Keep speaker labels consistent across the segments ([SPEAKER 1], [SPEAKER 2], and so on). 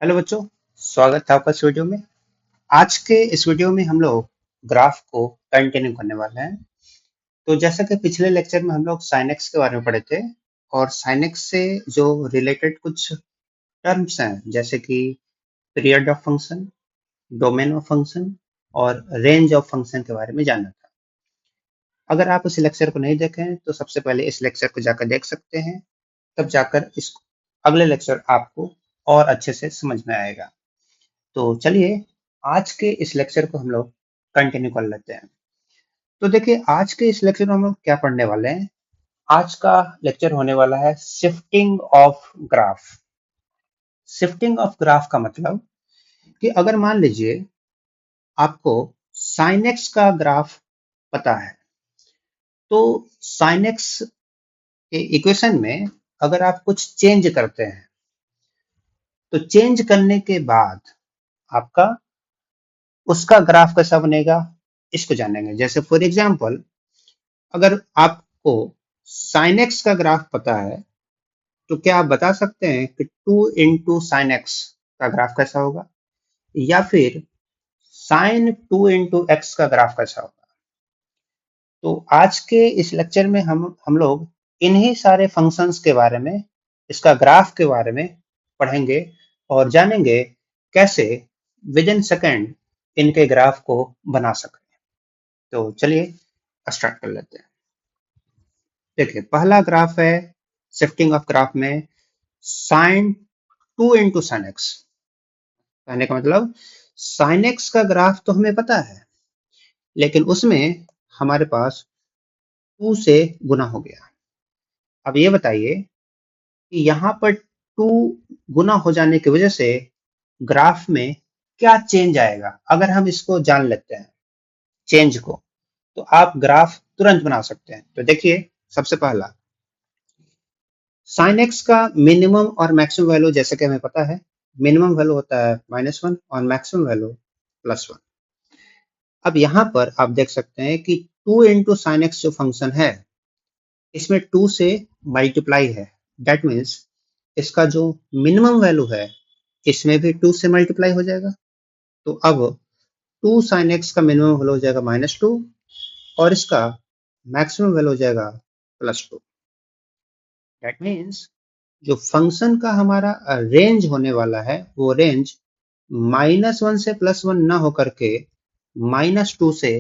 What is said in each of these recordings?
[SPEAKER 1] Hello बच्चों, स्वागत है आपका इस वीडियो में। आज के इस वीडियो में हम लोग ग्राफ को कंटिन्यू करने वाले हैं। तो जैसा कि पिछले लेक्चर में हम लोग साइन एक्स के बारे में पढ़े थे और साइन एक्स से जो रिलेटेड कुछ टर्म्स हैं जैसे कि period of function, domain of function और रेंज ऑफ फंक्शन के बारे में जानना था। अगर आप इस लेक्चर को नहीं देखें तो सबसे पहले इस लेक्चर को जाकर देख सकते हैं, तब जाकर इस अगले लेक्चर आपको और अच्छे से समझ में आएगा। तो चलिए आज के इस लेक्चर को हम लोग कंटिन्यू कर लेते हैं। तो देखिए आज के इस लेक्चर में हम लोग क्या पढ़ने वाले हैं। आज का लेक्चर होने वाला है shifting of graph. Shifting of graph का मतलब कि अगर मान लीजिए आपको साइन एक्स का ग्राफ पता है, तो साइन एक्स के इक्वेशन में अगर आप कुछ चेंज करते हैं तो चेंज करने के बाद आपका उसका ग्राफ कैसा बनेगा, इसको जानेंगे। जैसे फॉर एग्जांपल अगर आपको साइन एक्स का ग्राफ पता है तो क्या आप बता सकते हैं कि 2 इंटू साइन एक्स का ग्राफ कैसा होगा, या फिर साइन 2 इंटू एक्स का ग्राफ कैसा होगा। तो आज के इस लेक्चर में हम लोग इन्हीं सारे फंक्शंस के बारे में, इसका ग्राफ के बारे में पढ़ेंगे और जानेंगे कैसे विद इन सेकेंड इनके ग्राफ को बना सकते हैं। तो चलिए स्टार्ट कर लेते हैं। देखिए पहला ग्राफ है शिफ्टिंग ऑफ ग्राफ में साइन 2 इंटू साइन एक्स। कहने का मतलब साइन एक्स का ग्राफ तो हमें पता है, लेकिन उसमें हमारे पास 2 से गुना हो गया। अब ये बताइए कि यहाँ पर 2 गुना हो जाने की वजह से ग्राफ में क्या चेंज आएगा। अगर हम इसको जान लेते हैं चेंज को, तो आप ग्राफ तुरंत बना सकते हैं। तो देखिए सबसे पहला साइन एक्स का मिनिमम और मैक्सिमम वैल्यू जैसे कि हमें पता है, मिनिमम वैल्यू होता है -1 और मैक्सिमम वैल्यू +1। अब यहाँ पर आप देख सकते हैं कि 2 इंटू साइन एक्स जो फंक्शन है इसमें 2 से मल्टीप्लाई है। दैट मीन्स इसका जो मिनिमम वैल्यू है इसमें भी 2 से मल्टीप्लाई हो जाएगा। तो अब 2 साइन एक्स का मिनिमम वैल्यू हो जाएगा -2 और इसका मैक्सिमम वैल्यू हो जाएगा +2। दैट मीन्स जो फंक्शन का हमारा रेंज होने वाला है वो रेंज -1 से +1 ना होकर के -2 से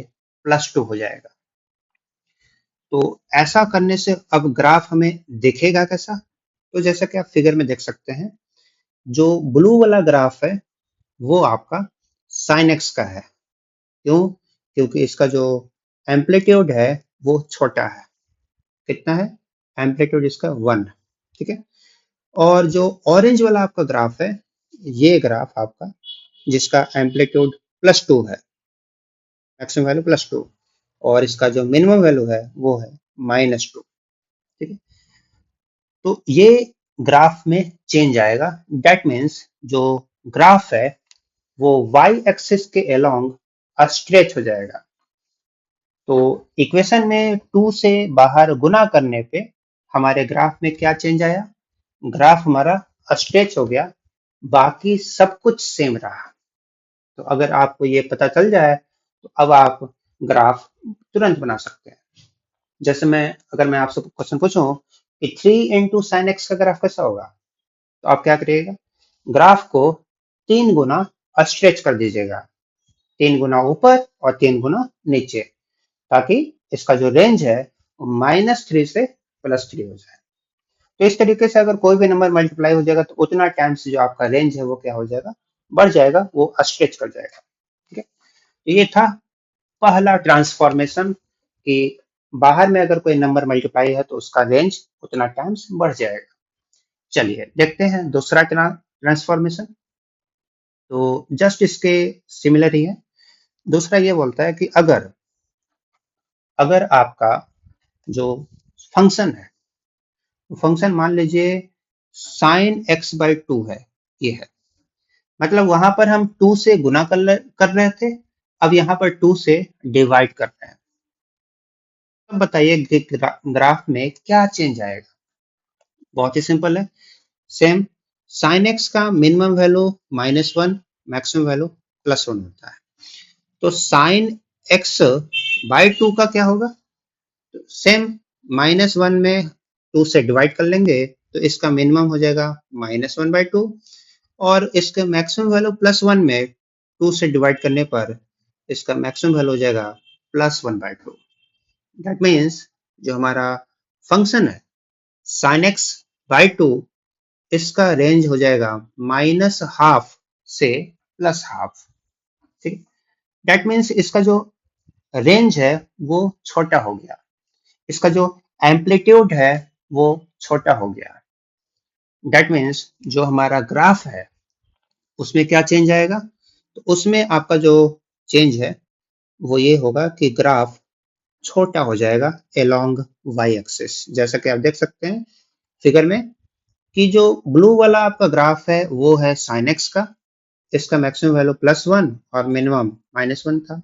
[SPEAKER 1] +2 हो जाएगा। तो ऐसा करने से अब ग्राफ हमें दिखेगा कैसा, तो जैसा कि आप फिगर में देख सकते हैं, जो ब्लू वाला ग्राफ है वो आपका साइन एक्स का है। क्यों? क्योंकि इसका जो एम्पलीट्यूड है वो छोटा है। कितना है एम्पलीट्यूड इसका? 1। ठीक है। और जो ऑरेंज वाला आपका ग्राफ है, ये ग्राफ आपका जिसका एम्पलीट्यूड +2 है, मैक्सिमम वैल्यू +2 और इसका जो मिनिमम वैल्यू है वो है -2। ठीक है। तो ये ग्राफ में चेंज आएगा। दैट मीन्स जो ग्राफ है वो y एक्सिस के अलोंग स्ट्रेच हो जाएगा। तो इक्वेशन में 2 से बाहर गुना करने पे हमारे ग्राफ में क्या चेंज आया, ग्राफ हमारा स्ट्रेच हो गया, बाकी सब कुछ सेम रहा। तो अगर आपको ये पता चल जाए तो अब आप ग्राफ तुरंत बना सकते हैं। जैसे अगर मैं आपसे क्वेश्चन पूछूं कि 3 इंटू साइन एक्स का ग्राफ कैसा होगा, तो आप क्या करिएगा, ग्राफ को 3 गुना स्ट्रेच कर दीजिएगा, 3 गुना ऊपर और 3 गुना नीचे, ताकि इसका जो रेंज है -3 से +3 हो जाए। तो इस तरीके से अगर कोई भी नंबर मल्टीप्लाई हो जाएगा तो उतना टाइम्स जो आपका रेंज है वो क्या हो जाएगा, बढ़ जाएगा, वो स्ट्रेच कर जाएगा। ठीक है। तो ये था पहला ट्रांसफॉर्मेशन कि बाहर में अगर कोई नंबर मल्टीप्लाई है तो उसका रेंज उतना टाइम्स बढ़ जाएगा। चलिए देखते हैं दूसरा ट्रांसफॉर्मेशन। तो जस्ट इसके सिमिलर ही है। दूसरा ये बोलता है कि अगर अगर आपका जो फंक्शन है, फंक्शन मान लीजिए साइन x/2 है, ये है, मतलब वहां पर हम 2 से गुना कर रहे थे, अब यहाँ पर 2 से डिवाइड कर रहे हैं। अब बताइए कि ग्राफ में क्या चेंज आएगा। बहुत ही सिंपल है। सेम साइन एक्स का मिनिमम वैल्यू -1, मैक्सिमम वैल्यू +1 होता है। तो साइन एक्स बाई 2 का क्या होगा? सेम -1 में 2 से डिवाइड कर लेंगे तो इसका मिनिमम हो जाएगा -1/2, और इसके मैक्सिमम वैल्यू +1 में 2 से डिवाइड करने पर इसका मैक्सिमम वैल्यू हो जाएगा +1/2। दैट मीन्स जो हमारा फंक्शन है sin x बाई 2, इसका रेंज हो जाएगा -12 से +12। ठीक, दैट मीन्स इसका जो रेंज है वो छोटा हो गया, इसका जो एम्पलीट्यूड है वो छोटा हो गया। दैट मीन्स जो हमारा ग्राफ है उसमें क्या चेंज आएगा? तो उसमें आपका जो चेंज है वो ये होगा कि ग्राफ छोटा हो जाएगा अलोंग वाई एक्सिस। जैसा कि आप देख सकते हैं फिगर में कि जो ब्लू वाला आपका ग्राफ है वो है साइन एक्स का, इसका मैक्सिमम वैल्यू +1 और मिनिमम -1 था।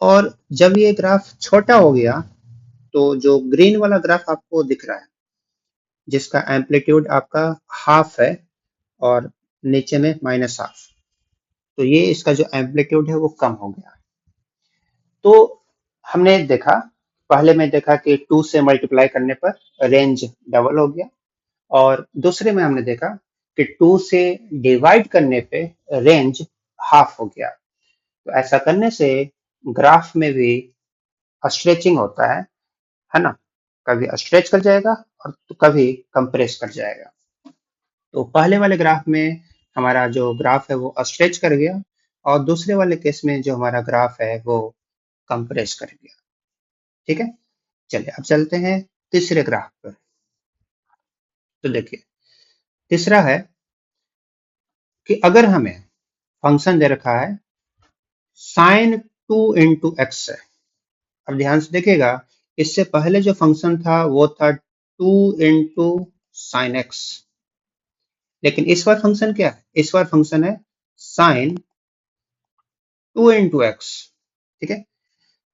[SPEAKER 1] और जब ये ग्राफ छोटा हो गया तो जो ग्रीन वाला ग्राफ आपको दिख रहा है जिसका एम्पलीट्यूड आपका हाफ है और नीचे में -12, तो ये इसका जो एम्पलीट्यूड है वो कम हो गया। तो हमने देखा, पहले में देखा कि 2 से मल्टीप्लाई करने पर रेंज डबल हो गया, और दूसरे में हमने देखा कि 2 से डिवाइड करने पे रेंज हाफ हो गया। तो ऐसा करने से ग्राफ में भी स्ट्रेचिंग होता है ना, कभी स्ट्रेच कर जाएगा और तो कभी कंप्रेस कर जाएगा। तो पहले वाले ग्राफ में हमारा जो ग्राफ है वो स्ट्रेच कर गया, और दूसरे वाले केस में जो हमारा ग्राफ है वो कंप्रेस कर गया। ठीक है, चलिए अब चलते हैं तीसरे ग्राफ पर। तो देखिए तीसरा है कि अगर हमें फंक्शन दे रखा है साइन 2 इंटू एक्स है। अब ध्यान से देखिएगा, इससे पहले जो फंक्शन था वो था 2 इंटू साइन एक्स, लेकिन इस बार फंक्शन क्या है? इस बार फंक्शन है साइन 2 इंटू एक्स। ठीक है,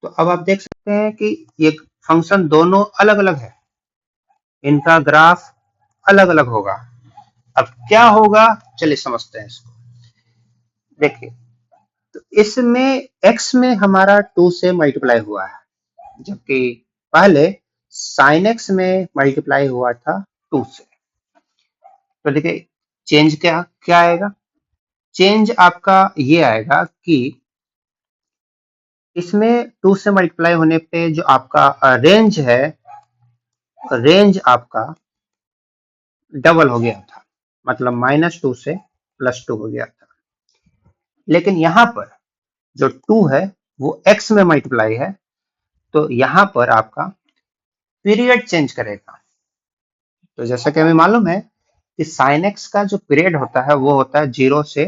[SPEAKER 1] तो अब आप देख सकते हैं कि ये फंक्शन दोनों अलग अलग है, इनका ग्राफ अलग अलग होगा। अब क्या होगा, चलिए समझते हैं इसको। देखिए, तो इसमें x में हमारा 2 से मल्टीप्लाई हुआ है, जबकि पहले sin x में मल्टीप्लाई हुआ था 2 से। तो देखिए चेंज क्या क्या आएगा? चेंज आपका ये आएगा कि इसमें 2 से मल्टीप्लाई होने पे जो आपका रेंज है, रेंज आपका डबल हो गया था, मतलब -2 से +2 हो गया था। लेकिन यहाँ पर जो 2 है वो x में मल्टीप्लाई है, तो यहाँ पर आपका पीरियड चेंज करेगा। तो जैसा कि हमें मालूम है कि साइन एक्स का जो पीरियड होता है वो होता है 0 से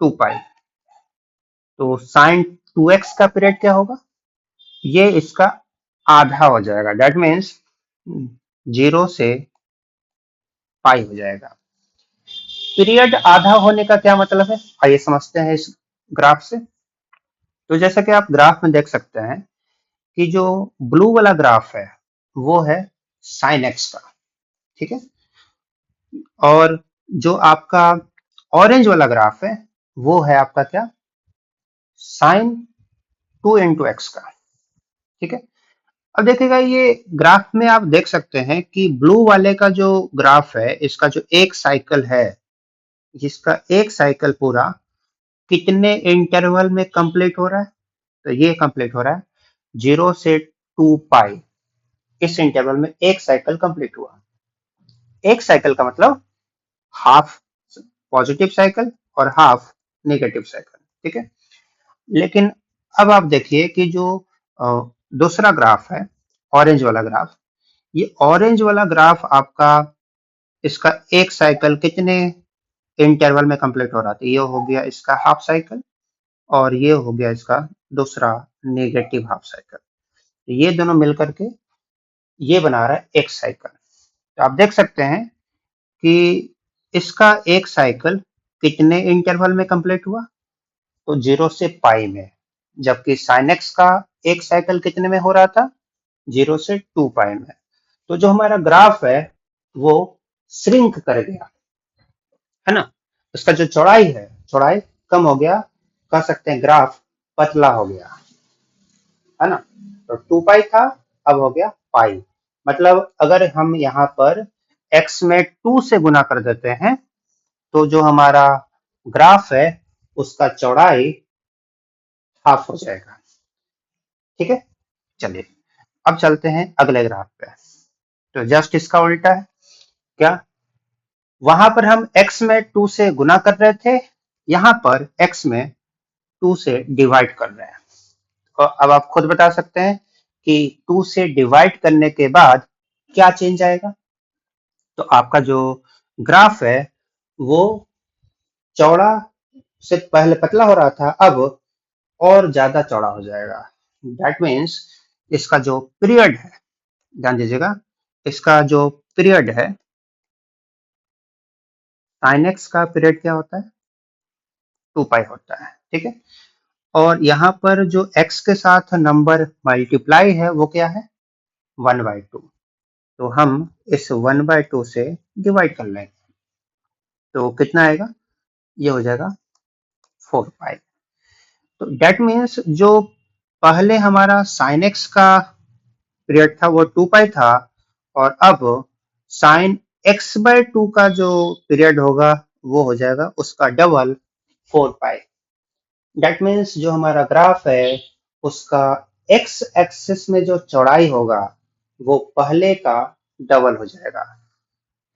[SPEAKER 1] 2 पाई। तो साइन 2x का पीरियड क्या होगा? ये इसका आधा हो जाएगा, दैट मीन्स 0 से पाई हो जाएगा। पीरियड आधा होने का क्या मतलब है, आइए समझते हैं इस ग्राफ से। तो जैसा कि आप ग्राफ में देख सकते हैं कि जो ब्लू वाला ग्राफ है वो है साइन एक्स का। ठीक है, और जो आपका ऑरेंज वाला ग्राफ है वो है आपका क्या? साइन 2 इंटू एक्स का। ठीक है, अब देखिएगा ये ग्राफ में आप देख सकते हैं कि ब्लू वाले का जो ग्राफ है इसका जो एक साइकिल है, जिसका एक साइकिल पूरा कितने इंटरवल में कंप्लीट हो रहा है? तो ये कंप्लीट हो रहा है 0 से 2 पाई, इस इंटरवल में एक साइकिल कंप्लीट हुआ। एक साइकिल का मतलब हाफ पॉजिटिव साइकिल और हाफ नेगेटिव साइकिल। ठीक है, लेकिन अब आप देखिए कि जो दूसरा ग्राफ है ऑरेंज वाला ग्राफ, ये ऑरेंज वाला ग्राफ आपका इसका एक साइकिल कितने इंटरवल में कंप्लीट हो रहा था? ये हो गया इसका हाफ साइकिल, और ये हो गया इसका दूसरा नेगेटिव हाफ साइकिल। ये दोनों मिलकर के ये बना रहा है एक साइकिल। तो आप देख सकते हैं कि इसका एक साइकिल कितने इंटरवल में कंप्लीट हुआ? तो 0 से पाई में, जबकि साइन एक्स का एक साइकिल कितने में हो रहा था? 0 से 2 पाई में। तो जो हमारा ग्राफ है वो श्रिंक कर गया, है ना। उसका जो चौड़ाई है, चौड़ाई कम हो गया, कह सकते हैं ग्राफ पतला हो गया, है ना। तो 2 पाई था, अब हो गया पाई। मतलब अगर हम यहाँ पर x में 2 से गुना कर देते हैं तो जो हमारा ग्राफ है उसका चौड़ाई हाफ हो जाएगा। ठीक है, चलिए अब चलते हैं अगले ग्राफ पे। तो जस्ट इसका उल्टा है क्या, वहां पर हम x में 2 से गुना कर रहे थे, यहां पर x में 2 से डिवाइड कर रहे हैं। और अब आप खुद बता सकते हैं कि 2 से डिवाइड करने के बाद क्या चेंज आएगा। तो आपका जो ग्राफ है वो चौड़ा से पहले पतला हो रहा था, अब और ज्यादा चौड़ा हो जाएगा। दैट मीन्स इसका जो पीरियड है, ध्यान दीजिएगा, इसका जो पीरियड है, साइन एक्स का पीरियड क्या होता है, 2 पाई होता है। ठीक है, और यहाँ पर जो x के साथ नंबर मल्टीप्लाई है वो क्या है, 1/2। तो हम इस 1/2 से डिवाइड कर लेंगे तो कितना आएगा, ये हो जाएगा 4 पाई। तो डेट मीन्स जो पहले हमारा साइन एक्स का पीरियड था वो 2 पाई था, और अब साइन x/2 का जो पीरियड होगा वो हो जाएगा उसका डबल, 4 पाई। डेट मीन्स जो हमारा ग्राफ है उसका x एक्सिस में जो चौड़ाई होगा वो पहले का डबल हो जाएगा।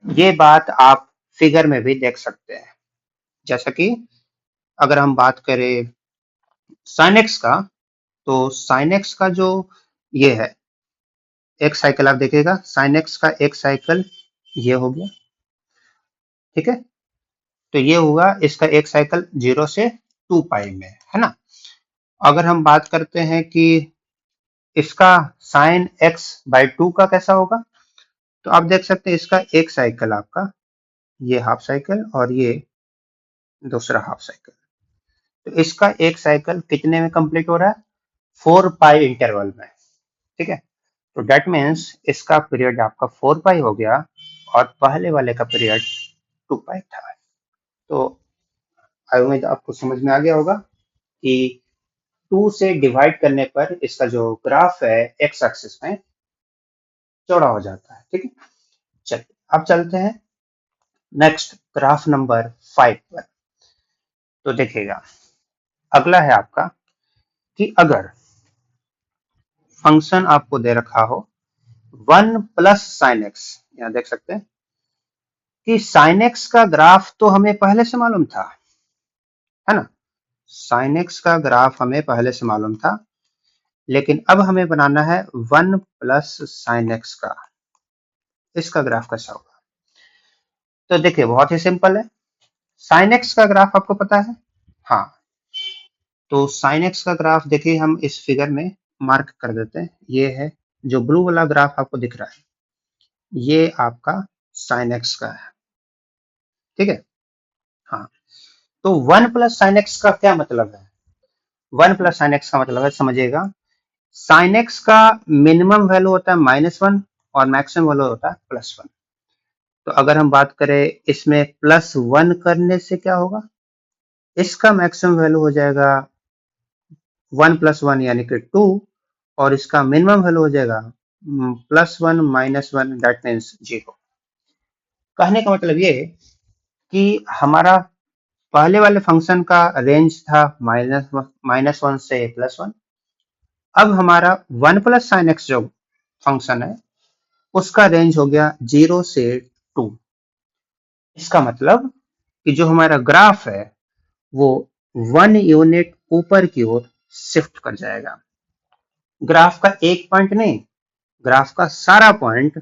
[SPEAKER 1] ये बात आप फिगर में भी देख सकते हैं। जैसा कि अगर हम बात करें साइन एक्स का, तो साइन एक्स का जो ये है एक साइकिल, आप देखिएगा साइन एक्स का एक साइकिल ये हो गया। ठीक है, तो ये हुआ इसका एक साइकिल 0 से 2 पाई में, है ना। अगर हम बात करते हैं कि इसका साइन x/2 का कैसा होगा, तो आप देख सकते हैं इसका एक साइकिल आपका ये हाफ साइकिल और ये दूसरा हाफ साइकिल, तो इसका एक साइकिल कितने में कंप्लीट हो रहा है, 4 पाई इंटरवल में। ठीक है, तो डेट मीन्स इसका पीरियड आपका 4 पाई हो गया और पहले वाले का पीरियड 2 पाई था। तो आई उम्मीद आपको समझ में आ गया होगा कि 2 से डिवाइड करने पर इसका जो ग्राफ है एक्स एक्सिस में चौड़ा हो जाता है। ठीक है, चलिए अब चलते हैं नेक्स्ट ग्राफ नंबर 5 पर। तो देखिएगा अगला है आपका कि अगर फंक्शन आपको दे रखा हो 1 + sin x, यहाँ देख सकते हैं कि sin x का ग्राफ तो हमें पहले से मालूम था, है ना। sin x का ग्राफ हमें पहले से मालूम था, लेकिन अब हमें बनाना है 1 + sin x का, इसका ग्राफ कैसा होगा। तो देखिए बहुत ही सिंपल है, sin x का ग्राफ आपको पता है, हाँ। तो sin x का ग्राफ देखिए हम इस फिगर में मार्क कर देते हैं, ये है जो ब्लू वाला ग्राफ आपको दिख रहा है, ये आपका sin x का है। ठीक है, हाँ। तो 1 + sin x का क्या मतलब है, 1 + sin x का मतलब है, समझिएगा, sin x का मिनिमम वैल्यू होता है -1 और मैक्सिमम वैल्यू होता है +1। तो अगर हम बात करें इसमें +1 करने से क्या होगा, इसका मैक्सिमम वैल्यू हो जाएगा 1 + 1 यानी कि 2, और इसका मिनिमम वैल्यू हो जाएगा +1 -1, दैट मीन्स 0। कहने का मतलब ये कि हमारा पहले वाले फंक्शन का रेंज था -1 से +1, अब हमारा 1 + sin x जो फंक्शन है उसका रेंज हो गया 0 से 2। इसका मतलब कि जो हमारा ग्राफ है वो 1 यूनिट ऊपर की ओर शिफ्ट कर जाएगा। ग्राफ का एक पॉइंट नहीं, ग्राफ का सारा पॉइंट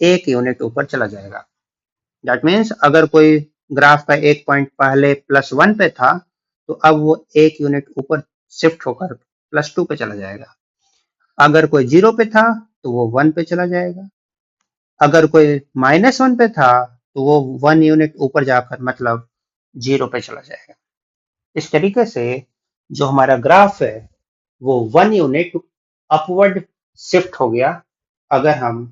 [SPEAKER 1] 1 यूनिट ऊपर चला जाएगा। दैट मीन्स अगर कोई ग्राफ का एक पॉइंट पहले +1 पे था, तो अब वो 1 यूनिट ऊपर शिफ्ट होकर +2 पे चला जाएगा। अगर कोई 0 पे था तो वो 1 पे चला जाएगा, अगर कोई -1 पे था तो वो 1 यूनिट ऊपर जाकर मतलब 0 पे चला जाएगा। इस तरीके से जो हमारा ग्राफ है वो 1 यूनिट अपवर्ड शिफ्ट हो गया अगर हम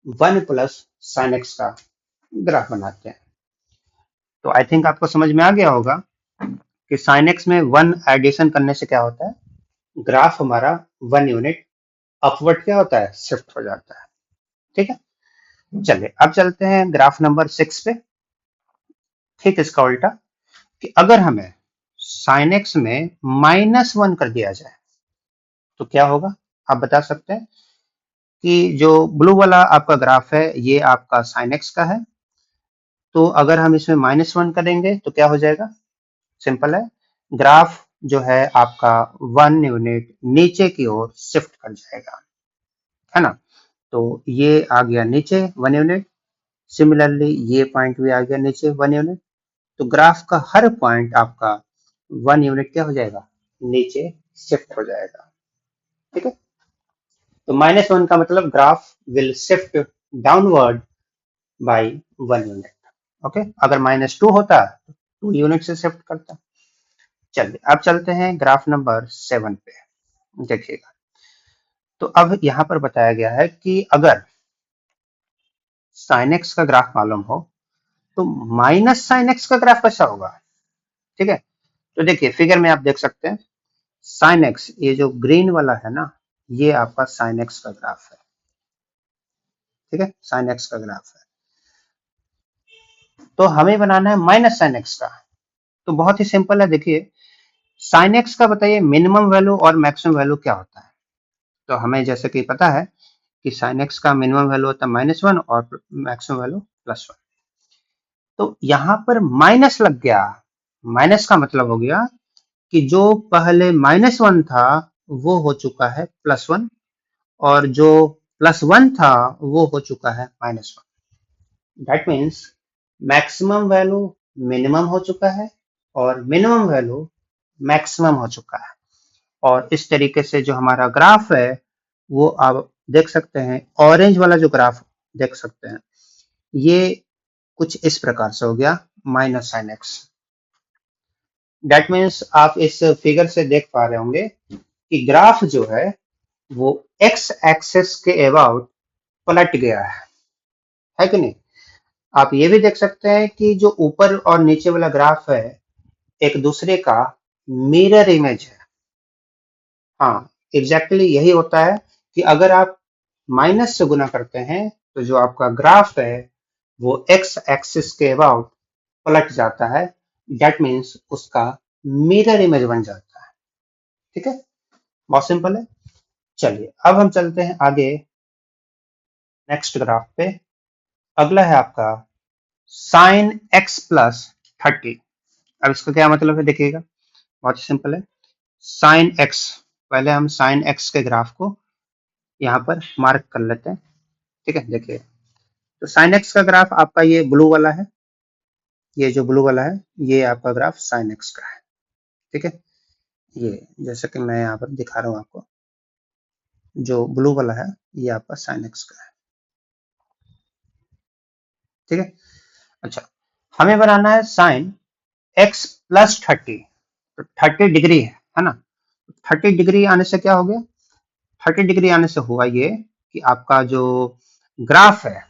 [SPEAKER 1] 1 + sin x का ग्राफ बनाते हैं। तो आई थिंक आपको समझ में आ गया होगा कि साइन एक्स में 1 एडिशन करने से क्या होता है, ग्राफ हमारा 1 यूनिट अपवर्ड क्या होता है, शिफ्ट हो जाता है। ठीक है, चलिए अब चलते हैं ग्राफ नंबर 6 पे। ठीक इसका उल्टा, कि अगर हमें साइन एक्स में -1 कर दिया जाए तो क्या होगा, आप बता सकते हैं कि जो ब्लू वाला आपका ग्राफ है ये आपका साइन एक्स का है, तो अगर हम इसमें -1 करेंगे तो क्या हो जाएगा, सिंपल है, ग्राफ जो है आपका 1 यूनिट नीचे की ओर शिफ्ट कर जाएगा, है ना। तो ये आ गया नीचे 1 यूनिट, सिमिलरली ये पॉइंट भी आ गया नीचे 1 यूनिट, तो ग्राफ का हर पॉइंट आपका 1 यूनिट क्या हो जाएगा, नीचे शिफ्ट हो जाएगा। ठीक है, तो -1 का मतलब graph will shift downward by 1 unit. Okay, अगर -2 होता तो 2 यूनिट से शिफ्ट करता। चलिए अब चलते हैं ग्राफ नंबर 7 पे। देखिएगा, तो अब यहाँ पर बताया गया है कि अगर साइन एक्स का ग्राफ मालूम हो तो माइनस साइन एक्स का ग्राफ कैसा होगा। ठीक है, तो देखिए फिगर में आप देख सकते हैं साइन एक्स, ये जो ग्रीन वाला है ना, ये आपका साइन एक्स का ग्राफ है। ठीक है, साइन एक्स का ग्राफ है, तो हमें बनाना है माइनस साइन एक्स का। तो बहुत ही सिंपल है, देखिए साइन एक्स का बताइए मिनिमम वैल्यू और मैक्सिमम वैल्यू क्या होता है। तो हमें जैसे कि पता है कि साइन एक्स का मिनिमम वैल्यू होता है -1 और मैक्सिमम वैल्यू +1। तो यहाँ पर माइनस लग गया, माइनस का मतलब हो गया कि जो पहले -1 था वो हो चुका है +1, और जो +1 था वो हो चुका है -1। That means maximum value minimum हो चुका है और मिनिमम वैल्यू मैक्सिमम हो चुका है। और इस तरीके से जो हमारा ग्राफ है वो आप देख सकते हैं, ऑरेंज वाला जो ग्राफ देख सकते हैं, ये कुछ इस प्रकार से हो गया minus sine x. That means आप इस फिगर से देख पा रहे होंगे कि ग्राफ जो है वो एक्स एक्सिस के अबाउट पलट गया है कि नहीं। आप ये भी देख सकते हैं कि जो ऊपर और नीचे वाला ग्राफ है एक दूसरे का मिरर इमेज है। हाँ, एग्जैक्टली यही होता है कि अगर आप माइनस से गुना करते हैं तो जो आपका ग्राफ है वो एक्स एक्सिस के अबाउट पलट जाता है। दैट मीन्स उसका मिरर इमेज बन जाता है। ठीक है, बहुत सिंपल है। चलिए अब हम चलते हैं आगे नेक्स्ट ग्राफ पे। अगला है आपका साइन एक्स प्लस 30। अब इसका क्या मतलब है देखिएगा, बहुत सिंपल है। साइन एक्स, पहले हम साइन एक्स के ग्राफ को यहाँ पर मार्क कर लेते हैं। ठीक है, देखिए तो साइन एक्स का ग्राफ आपका ये ब्लू वाला है, ये जो ब्लू वाला है ये आपका ग्राफ साइन एक्स का है। ठीक है, ये जैसे कि मैं यहाँ पर दिखा रहा हूँ आपको, जो ब्लू वाला है ये आपका साइन एक्स का है। ठीक है, अच्छा हमें बनाना है साइन एक्स प्लस 30, तो 30 डिग्री है ना। 30 डिग्री आने से क्या हो गया, 30 डिग्री आने से हुआ ये कि आपका जो ग्राफ है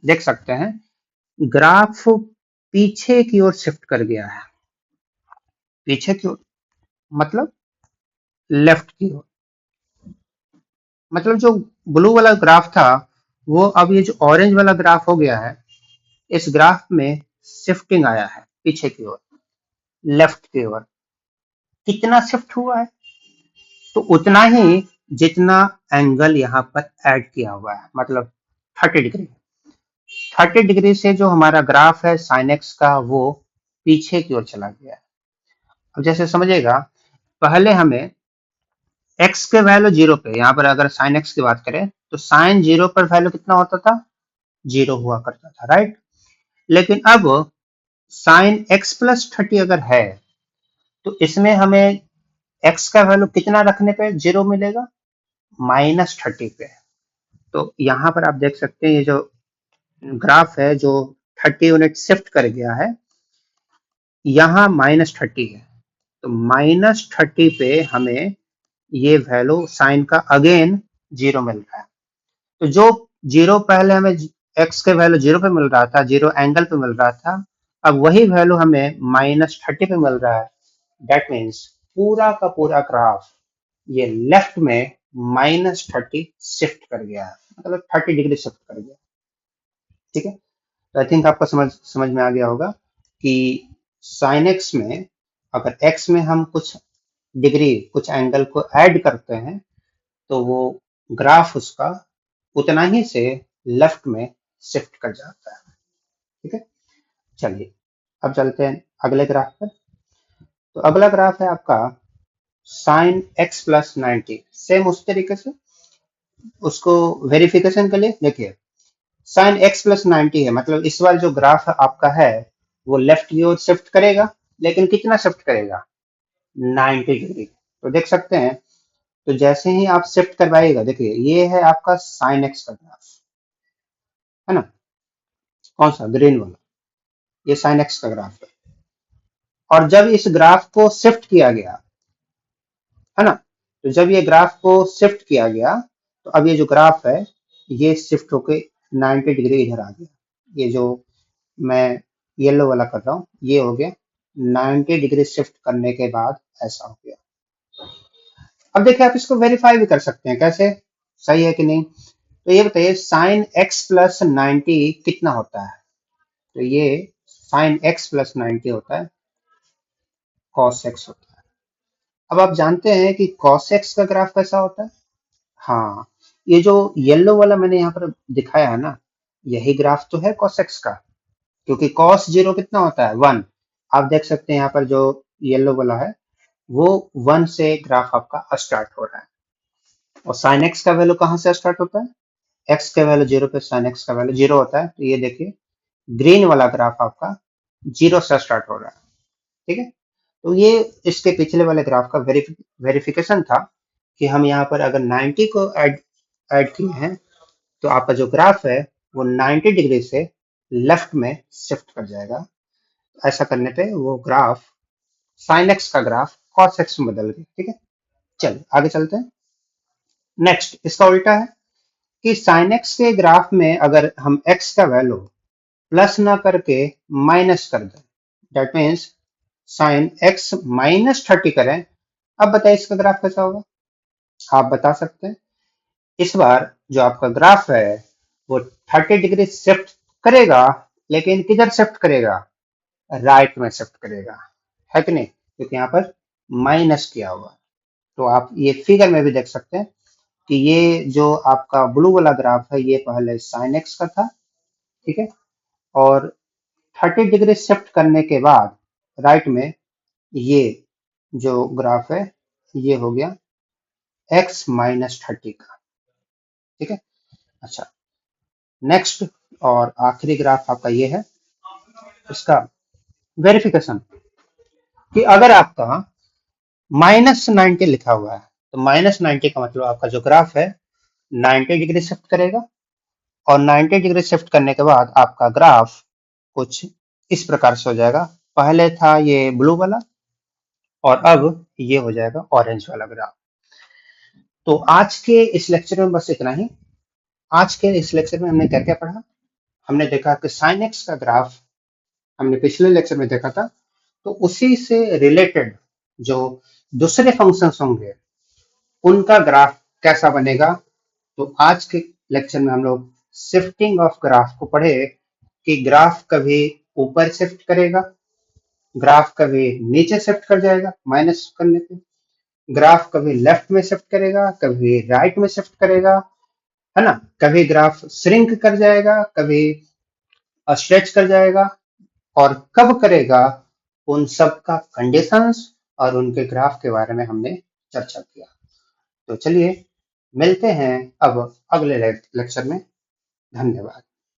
[SPEAKER 1] देख सकते हैं, ग्राफ पीछे की ओर शिफ्ट कर गया है। पीछे की ओर मतलब लेफ्ट की ओर, मतलब जो ब्लू वाला ग्राफ था वो अब ये जो ऑरेंज वाला ग्राफ हो गया है, इस ग्राफ में शिफ्टिंग आया है पीछे की ओर, लेफ्ट की ओर। कितना शिफ्ट हुआ है, तो उतना ही जितना एंगल यहाँ पर ऐड किया हुआ है, मतलब 30 डिग्री। 30 डिग्री से जो हमारा ग्राफ है साइन एक्स का वो पीछे की ओर चला गया है। अब जैसे समझिएगा, पहले हमें एक्स के वैल्यू 0 पे, यहाँ पर अगर साइन एक्स की बात करें तो साइन 0 पर वैल्यू कितना होता था, 0 हुआ करता था, राइट। लेकिन अब साइन एक्स प्लस 30 अगर है तो इसमें हमें एक्स का वैल्यू कितना रखने पे 0 मिलेगा, -30 पे। तो यहाँ पर आप देख सकते हैं ये जो ग्राफ है जो 30 यूनिट शिफ्ट कर गया है, यहाँ -30 है, तो -30 पे हमें ये वैल्यू साइन का अगेन 0 मिल रहा है। तो जो 0 पहले हमें एक्स के वैल्यू 0 पे मिल रहा था, 0 एंगल पे मिल रहा था, अब वही वैल्यू हमें -30 पे मिल रहा है। दैट मीन्स पूरा का पूरा ग्राफ ये लेफ्ट में -30 शिफ्ट कर गया है, मतलब 30 डिग्री शिफ्ट कर गया। ठीक है, तो आई थिंक आपको समझ में आ गया होगा कि साइन एक्स में अगर एक्स में हम कुछ डिग्री कुछ एंगल को ऐड करते हैं तो वो ग्राफ उसका उतना ही से लेफ्ट में शिफ्ट कर जाता है। ठीक है, चलिए अब चलते हैं अगले ग्राफ पर। तो अगला ग्राफ है आपका साइन एक्स प्लस 90। सेम उस तरीके से उसको वेरिफिकेशन के लिए देखिए, साइन एक्स प्लस 90 है, मतलब इस बार जो ग्राफ आपका है वो लेफ्ट की ओर शिफ्ट करेगा, लेकिन कितना शिफ्ट करेगा? 90 डिग्री। तो देख सकते हैं, तो जैसे ही आप शिफ्ट करवाइएगा, देखिए ये है आपका साइन एक्स का ग्राफ, है ना, कौन सा, ग्रीन वाला, ये साइन एक्स का ग्राफ है। और जब इस ग्राफ को शिफ्ट किया गया, है ना, तो जब ये ग्राफ को शिफ्ट किया गया तो अब ये जो ग्राफ है ये शिफ्ट होके 90 डिग्री इधर आ गया। ये जो मैं येलो वाला कर रहा हूँ ये हो गया 90 डिग्री शिफ्ट करने के बाद ऐसा हो गया। अब देखिए आप इसको वेरीफाई भी कर सकते हैं, कैसे, सही है कि नहीं। तो ये बताइए साइन एक्स प्लस 90 कितना होता है? तो ये साइन एक्स प्लस 90 होता है कॉस एक्स होता है। अब आप जानते हैं कि कॉस एक्स का ग्राफ कैसा होता है? हाँ, ये जो येलो वाला मैंने यहाँ पर दिखाया है ना, यही ग्राफ तो है कॉस एक्स का, क्योंकि कॉस जीरो कितना होता है? 1। आप देख सकते हैं यहाँ पर जो येलो वाला है वो 1 से ग्राफ आपका स्टार्ट हो रहा है। और साइन एक्स का वैल्यू कहाँ से स्टार्ट होता है? एक्स का वैल्यू 0 पे साइन एक्स का वैल्यू 0 होता है। तो ये देखिए ग्रीन वाला ग्राफ आपका 0 से स्टार्ट हो रहा है। ठीक है, तो ये इसके पिछले वाले ग्राफ का वेरिफिकेशन था कि हम यहाँ पर अगर 90 को ऐड किए हैं तो आपका जो ग्राफ है वो 90 डिग्री से लेफ्ट में शिफ्ट कर जाएगा। ऐसा करने पे वो ग्राफ साइन एक्स का ग्राफ कॉस एक्स में बदल गया। ठीक है, चलिए आगे चलते हैं। नेक्स्ट इसका उल्टा है कि साइन एक्स के ग्राफ में अगर हम एक्स का वैल्यू प्लस ना करके माइनस कर दें, दैट मीन्स साइन एक्स -30 करें, अब बताइए इसका ग्राफ कैसा होगा? आप बता सकते हैं। इस बार जो आपका ग्राफ है वो 30 डिग्री शिफ्ट करेगा, लेकिन किधर शिफ्ट करेगा? राइट में शिफ्ट करेगा, है कि नहीं, क्योंकि यहाँ पर माइनस किया हुआ। तो आप ये फिगर में भी देख सकते हैं कि ये जो आपका ब्लू वाला ग्राफ है ये पहले साइन एक्स का था। ठीक है, और 30 डिग्री शिफ्ट करने के बाद राइट में ये जो ग्राफ है ये हो गया x-30 का। ठीक है, अच्छा, नेक्स्ट और आखिरी ग्राफ आपका ये है, इसका वेरिफिकेशन कि अगर आपका -90 लिखा हुआ है तो -90 का मतलब आपका जो ग्राफ है 90 डिग्री शिफ्ट करेगा, और 90 डिग्री शिफ्ट करने के बाद आपका ग्राफ कुछ इस प्रकार से हो जाएगा। पहले था ये ब्लू वाला और अब ये हो जाएगा ऑरेंज वाला ग्राफ। तो आज के इस लेक्चर में बस इतना ही। आज के इस लेक्चर में हमने क्या क्या पढ़ा? हमने देखा कि साइन एक्स का ग्राफ हमने पिछले लेक्चर में देखा था, तो उसी से रिलेटेड जो दूसरे फंक्शंस होंगे उनका ग्राफ कैसा बनेगा। तो आज के लेक्चर में हम लोग शिफ्टिंग ऑफ ग्राफ को पढ़े कि ग्राफ कभी ऊपर शिफ्ट करेगा, ग्राफ कभी नीचे शिफ्ट कर जाएगा माइनस करने पे, ग्राफ कभी लेफ्ट में शिफ्ट करेगा, कभी राइट में शिफ्ट करेगा, है ना, कभी ग्राफ श्रिंक कर जाएगा, कभी स्ट्रेच कर जाएगा, और कब करेगा, उन सब का कंडीशंस और उनके ग्राफ के बारे में हमने चर्चा किया। तो चलिए मिलते हैं अब अगले लेक्चर में। धन्यवाद।